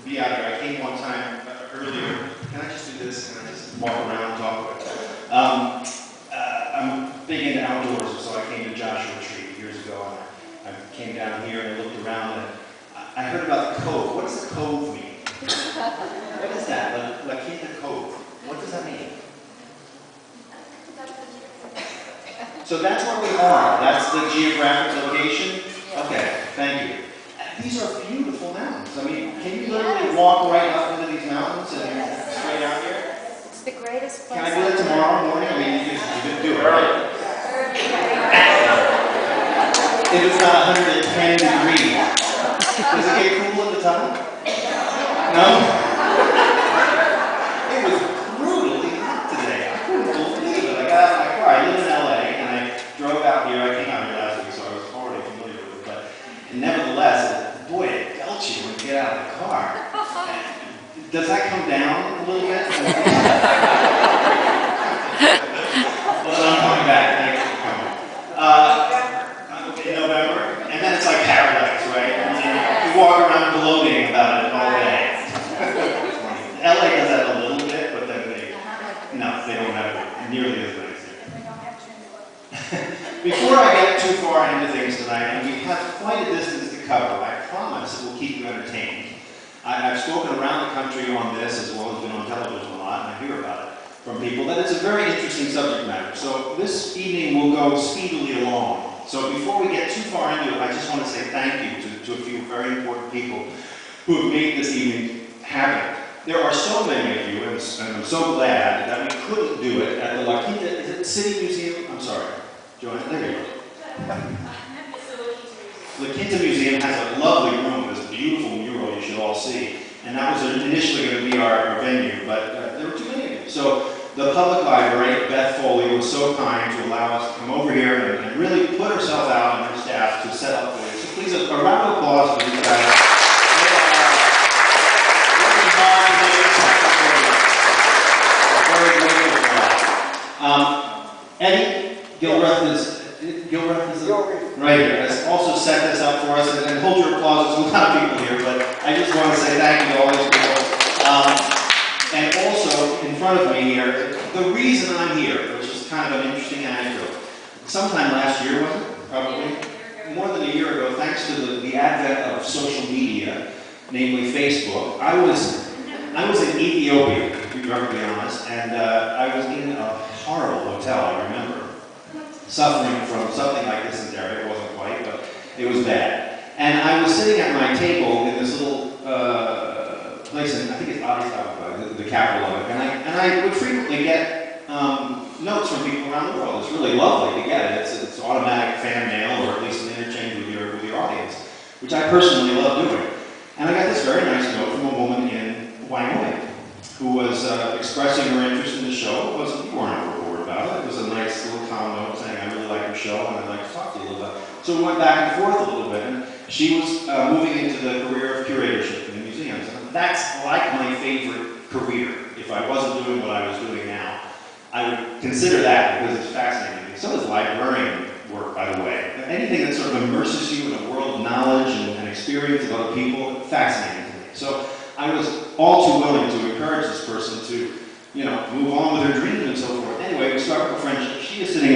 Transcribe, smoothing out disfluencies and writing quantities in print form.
be out here. I came one time earlier. Can I just do this? Can I just walk around and talk about it? I'm big into outdoors, so I came to Joshua Tree years ago, and I came down here and I looked around, and I heard about the cove. What does the cove mean? What is that? La Quinta Cove. What does that mean? So that's where we are. That's the geographic location? Okay, thank you. These are beautiful mountains. I mean, can you literally walk right up into these mountains and straight out here? It's the greatest place. Can I do that tomorrow morning? I mean, you could do it, right? If it's not 110 degrees. Does it get cool at the top? No? It was brutally hot today. I couldn't believe it. I got out of my car. I live in LA, and I drove out here. I came out here last week, so I was already familiar with it. But nevertheless, boy, it belts you when you get out of the car. Does that come down a little bit? Well, I'm coming back. Thanks for coming. In November, and then it's like paradise, right? And you walk around gloating about it all day. LA does that a little bit, but then they don't have it nearly as nice here. Before I get too far into things tonight, and we have quite a distance to cover, I promise it will keep you entertained. I've spoken around the country on this, as well as been on television a lot, and I hear about it from people, that it's a very interesting subject matter. So this evening will go speedily along. So before we get too far into it, I just want to say thank you to a few very important people who have made this evening happen. There are so many of you, and I'm so glad that we couldn't do it at the La Quinta, is it City Museum? I'm sorry, Joanna, there you go. La Quinta Museum has a lovely room, this beautiful mural you should all see. And that was initially going to be our venue, but there were too many of you. So the public library, Beth Foley, was so kind to allow us to come over here and really put herself out and her staff to set up for you. So please, a round of applause for these guys. They are working hard to make this happen for you. Very grateful for that. Eddie Gilbreth is right here, has also set this up for us, and hold your applause, there's a lot of people here, but I just want to say thank you to all these people. And also, in front of me here, the reason I'm here, which is kind of an interesting anecdote. Sometime last year, wasn't it? Probably. More than a year ago, thanks to the advent of social media, namely Facebook, I was in Ethiopia, to be perfectly honest, and I was in a horrible hotel, I remember, suffering from something like dysentery. It wasn't quite, but it was bad. And I was sitting at my table in this little place in, I think it's Addis Ababa, the capital of it, and I would frequently get notes from people around the world. It's really lovely to get it. It's automatic fan mail, or at least an interchange with your audience, which I personally love doing. And I got this very nice note from a woman in Wyoming who was expressing her interest in the show. You weren't ever bored about it. It was a nice little calm note saying, I really like your show and I'd like to talk to you a little bit. So we went back and forth a little bit, and she was moving into the career of curatorship in the museums. And that's like my favorite career. If I wasn't doing what I was doing now, I would consider that because it's fascinating. So is librarian work, by the way. Anything that sort of immerses you in a world of knowledge and experience of other people, fascinating to me. So I was all too willing to encourage this person to, move on with her dreams and so forth. Anyway, we struck up a friendship. She is sitting